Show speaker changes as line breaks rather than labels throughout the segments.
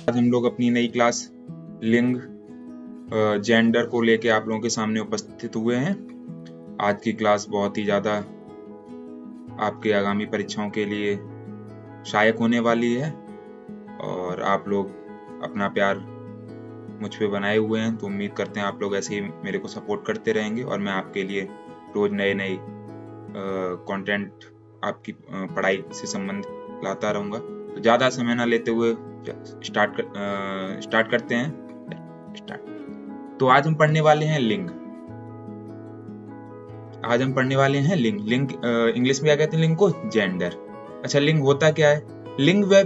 आज हम लोग अपनी नई क्लास लिंग जेंडर को लेके आप लोगों के सामने उपस्थित हुए हैं। आज की क्लास बहुत ही ज़्यादा आपके आगामी परीक्षाओं के लिए सहायक होने वाली है और आप लोग अपना प्यार मुझ पे बनाए हुए हैं, तो उम्मीद करते हैं आप लोग ऐसे ही मेरे को सपोर्ट करते रहेंगे और मैं आपके लिए रोज नए नए कंटेंट आपकी पढ़ाई से संबंधित लाता रहूँगा। तो ज़्यादा समय ना लेते हुए स्टार्ट करते हैं। तो आज हम पढ़ने वाले हैं लिंग। लिंग इंग्लिश में क्या कहते हैं लिंग को? जेंडर। अच्छा, लिंग होता क्या है? लिंग वह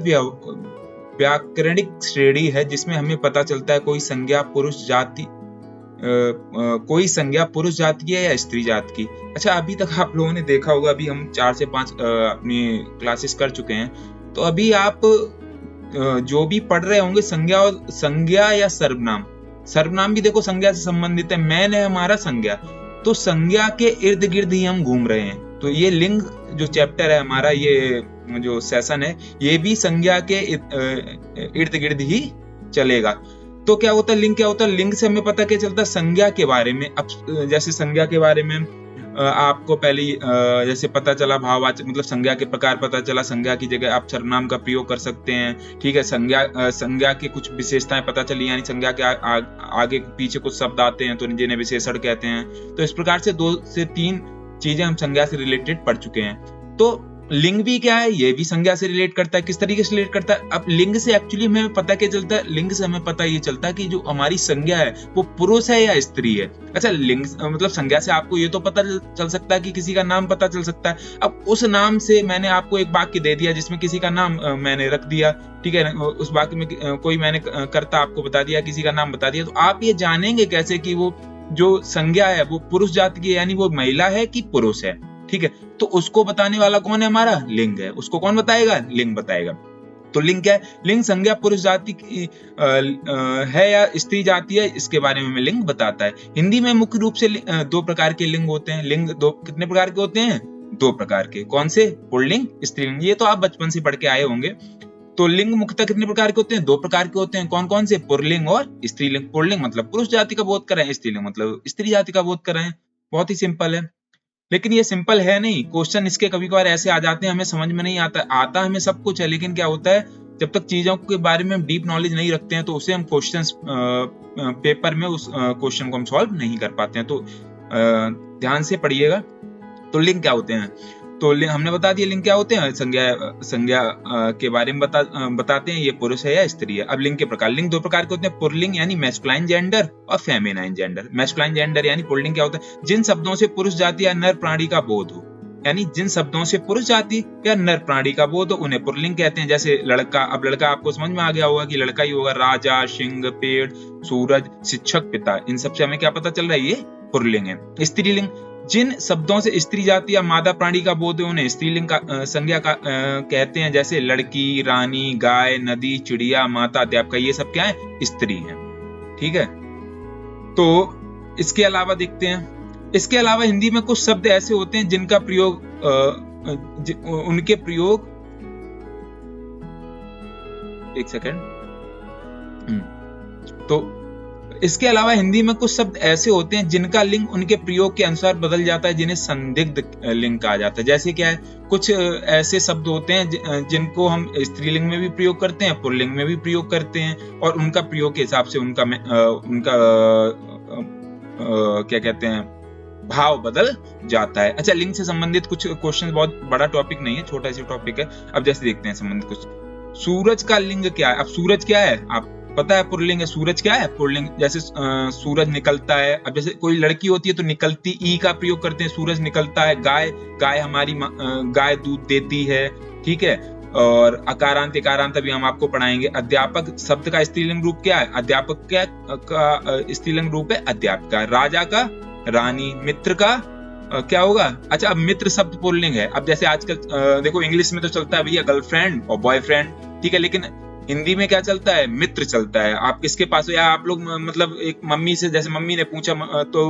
व्याकरणिक श्रेणी है जिसमें हमें पता चलता है कोई संज्ञा पुरुष जाति की है या स्त्री जाति की। अच्छा, अभी तक आप लोगों ने देखा होगा, अभी हम 4 से 5 अपनी क्लासेस कर चुके हैं, तो अभी आप जो भी पढ़ रहे होंगे संज्ञा या सर्वनाम भी देखो संज्ञा से संबंधित है। मैन है हमारा संज्ञा, तो संज्ञा के इर्द गिर्द ही हम घूम रहे हैं। तो ये लिंग जो चैप्टर है हमारा, ये जो सेशन है, ये भी संज्ञा के इर्द गिर्द ही चलेगा। तो क्या होता है लिंग? क्या होता है लिंग? से हमें पता क्या चलता है संज्ञा के बारे में। अब जैसे संज्ञा के बारे में आपको पहले जैसे पता चला भाववाचक, मतलब संज्ञा के प्रकार पता चला। संज्ञा की जगह आप सर्वनाम का प्रयोग कर सकते हैं, ठीक है। संज्ञा की कुछ विशेषताएं पता चली, यानी संज्ञा के आगे पीछे कुछ शब्द आते हैं तो जिन्हें विशेषण कहते हैं। तो इस प्रकार से 2 से 3 चीजें हम संज्ञा से रिलेटेड पढ़ चुके हैं। तो लिंग भी क्या है? ये भी संज्ञा से रिलेट करता है। किस तरीके से रिलेट करता है? अब लिंग से एक्चुअली हमें पता क्या चलता है? लिंग से हमें पता ये चलता है कि जो हमारी संज्ञा है वो पुरुष है या स्त्री है। अच्छा, लिंग मतलब संज्ञा से आपको ये तो पता चल सकता है कि किसी का नाम पता चल सकता है। अब उस नाम से मैंने आपको एक वाक्य दे दिया जिसमें किसी का नाम मैंने रख दिया, ठीक है। उस वाक्य में कोई मैंने कर्ता आपको बता दिया, किसी का नाम बता दिया, तो आप ये जानेंगे कैसे कि वो जो संज्ञा है वो पुरुष जाति की है, यानी वो महिला है कि पुरुष है, ठीक है। तो उसको बताने वाला कौन है? हमारा लिंग है। उसको कौन बताएगा? लिंग बताएगा। तो लिंग क्या है? लिंग संज्ञा पुरुष जाति की है या स्त्री जाति है, इसके बारे में लिंग बताता है। हिंदी में मुख्य रूप से 2 प्रकार के लिंग होते हैं। लिंग कितने प्रकार के होते हैं? 2 प्रकार के। कौन से? पुल्लिंग, स्त्रीलिंग। ये तो आप बचपन से पढ़ के आए होंगे। तो लिंग मुख्यतः कितने प्रकार के होते हैं? 2 प्रकार के होते हैं। कौन कौन से? पुल्लिंग और स्त्रीलिंग। पुल्लिंग मतलब पुरुष जाति का बोध कर रहे हैं, स्त्रीलिंग मतलब स्त्री जाति का बोध कर रहे हैं। बहुत ही सिंपल है, लेकिन ये सिंपल है नहीं। क्वेश्चन इसके कभी कभार ऐसे आ जाते हैं, हमें समझ में नहीं आता हमें सब कुछ है, लेकिन क्या होता है जब तक चीजों के बारे में हम डीप नॉलेज नहीं रखते हैं तो उसे हम क्वेश्चंस पेपर में उस क्वेश्चन को हम सॉल्व नहीं कर पाते हैं। तो ध्यान से पढ़िएगा। तो लिंग क्या होते हैं? तो हमने बता दिया लिंग क्या होते हैं। संज्ञा के बारे में बताते हैं, ये पुरुष है या स्त्री है। अब लिंग के प्रकार। लिंग 2 प्रकार के होते हैं। पुल्लिंग यानी मैस्कुलाइन जेंडर और फेमिनाइन जेंडर। मैस्कुलाइन जेंडर यानी पुल्लिंग क्या होता है? जिन शब्दों से पुरुष जाति या नर प्राणी का बोध हो, यानी जिन शब्दों से पुरुष जाति या नर प्राणी का बोध हो उन्हें पुल्लिंग कहते हैं। जैसे लड़का। अब लड़का आपको समझ में आ गया होगा कि लड़का ही होगा। राजा, सिंह, पेड़, सूरज, शिक्षक, पिता, इन सबसे हमें क्या पता चल रहा है? ये पुल्लिंग है। स्त्रीलिंग। जिन शब्दों से स्त्री जाति या मादा प्राणी का बोध है उन्हें स्त्रीलिंग का संज्ञा का कहते हैं। जैसे लड़की, रानी, गाय, नदी, चिड़िया, माता, अध्यापिका, ये सब क्या है? स्त्री हैं, ठीक है। तो इसके अलावा देखते हैं, इसके अलावा हिंदी में कुछ शब्द ऐसे होते हैं जिनका प्रयोग उनके प्रयोग एक सेकेंड। तो इसके अलावा हिंदी में कुछ शब्द ऐसे होते हैं जिनका लिंग उनके प्रयोग के अनुसार बदल जाता है, जिन्हें संदिग्ध लिंग कहा जाता है। जैसे क्या है? कुछ ऐसे शब्द होते हैं जिनको हम स्त्रीलिंग में भी प्रयोग करते हैं, पुल्लिंग में भी प्रयोग करते हैं, और उनका प्रयोग के हिसाब से उनका क्या कहते हैं, भाव बदल जाता है। अच्छा, लिंग से संबंधित कुछ क्वेश्चन, बहुत बड़ा टॉपिक नहीं है, छोटा सा टॉपिक है। अब जैसे देखते हैं संबंधित कुछ। सूरज का लिंग क्या है? अब सूरज क्या है? आप पता है पुल्लिंग है। सूरज क्या है? पुल्लिंग। जैसे सूरज निकलता है। अब जैसे कोई लड़की होती है तो निकलती, ई का प्रयोग करते हैं। सूरज निकलता है। गाय हमारी गाय दूध देती है, ठीक है। और अकारांत इकारांत अभी हम आपको पढ़ाएंगे। अध्यापक शब्द का स्त्रीलिंग रूप क्या है? अध्यापक का स्त्रीलिंग रूप है अध्यापिका। राजा का रानी। मित्र का क्या होगा? अच्छा, अब मित्र शब्द पुल्लिंग है। अब जैसे आजकल देखो इंग्लिश में तो चलता है भैया गर्लफ्रेंड और बॉयफ्रेंड, ठीक है, लेकिन हिंदी में क्या चलता है, मित्र चलता है। आप किसके पास हो, या आप लोग मतलब एक मम्मी से, जैसे मम्मी ने पूछा तो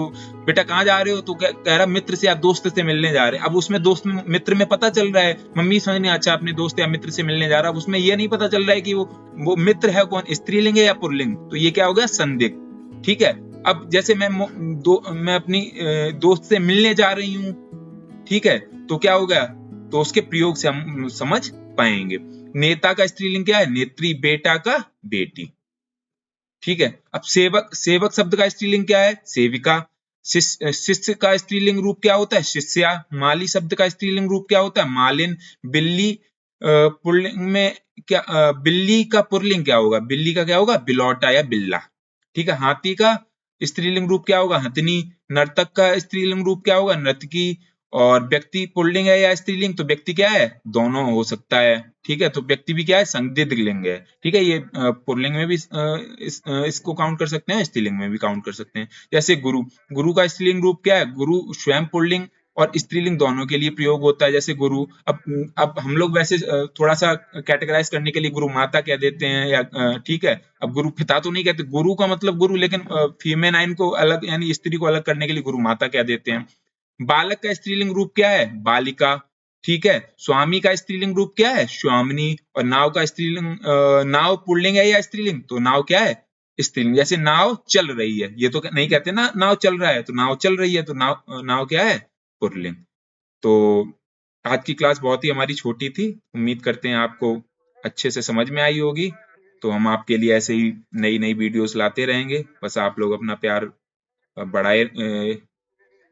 बेटा कहाँ जा रहे हो, तो कह रहा मित्र से या दोस्त से मिलने जा रहे हैं। अब उसमें दोस्त में मित्र में पता चल रहा है, मम्मी समझ नहीं, अच्छा अपने दोस्त या मित्र से मिलने जा रहा है। अब उसमें ये नहीं पता चल रहा है कि वो मित्र है कौन, स्त्रीलिंग है या पुल्लिंग, तो ये क्या हो गया, संदिग्ध। ठीक है। अब जैसे मैं अपनी दोस्त से मिलने जा रही हूँ, ठीक है, तो क्या हो गया, तो उसके प्रयोग से हम समझ पाएंगे। नेता का स्त्रीलिंग क्या है, नेत्री, बेटा का बेटी। ठीक है। अब सेवक, सेवक शब्द का स्त्रीलिंग क्या है, सेविका। शिष्य का स्त्रीलिंग रूप क्या होता है, शिष्या। माली शब्द का स्त्रीलिंग रूप क्या होता है, मालिन। बिल्ली पुल्लिंग में क्या, बिल्ली का पुल्लिंग क्या होगा, बिल्ली का क्या होगा, बिलौटा या बिल्ला। ठीक है। हाथी का स्त्रीलिंग रूप क्या होगा, हथनी। नर्तक का स्त्रीलिंग रूप क्या होगा, नर्तकी। और व्यक्ति पुल्लिंग है या स्त्रीलिंग, तो व्यक्ति क्या है, दोनों हो सकता है। ठीक है, तो व्यक्ति भी क्या है, संदिग्ध लिंग है। ठीक है, ये पुल्लिंग में भी इसको काउंट कर सकते हैं, स्त्रीलिंग में भी काउंट कर सकते हैं। जैसे गुरु, गुरु का स्त्रीलिंग रूप क्या है, गुरु स्वयं पुल्लिंग और स्त्रीलिंग दोनों के लिए प्रयोग होता है। जैसे गुरु, अब हम लोग वैसे थोड़ा सा कैटेगराइज करने के लिए गुरु माता कह देते हैं, या ठीक है। अब गुरु पिता तो नहीं कहते, गुरु का मतलब गुरु, लेकिन फीमेनाइन को अलग, यानी स्त्री को अलग करने के लिए गुरु माता कह देते हैं। बालक का स्त्रीलिंग रूप क्या है, बालिका। ठीक है। स्वामी का स्त्रीलिंग रूप क्या है, स्वामिनी। और नाव का स्त्रीलिंग, नाव पुल्लिंग है या स्त्रीलिंग, तो नाव क्या है, स्त्रीलिंग। जैसे नाव चल रही है, ये तो नहीं कहते ना नाव चल रहा है, तो नाव चल रही है, तो नाव क्या है, पुल्लिंग। तो आज की क्लास बहुत ही हमारी छोटी थी, उम्मीद करते हैं आपको अच्छे से समझ में आई होगी। तो हम आपके लिए ऐसे ही नई नई वीडियोस लाते रहेंगे, बस आप लोग अपना प्यार बढ़ाए,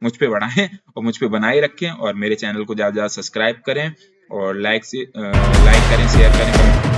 मुझ पे बढ़ाएं और मुझ पे बनाए रखें, और मेरे चैनल को ज़्यादा से ज़्यादा सब्सक्राइब करें, और लाइक करें, शेयर करें,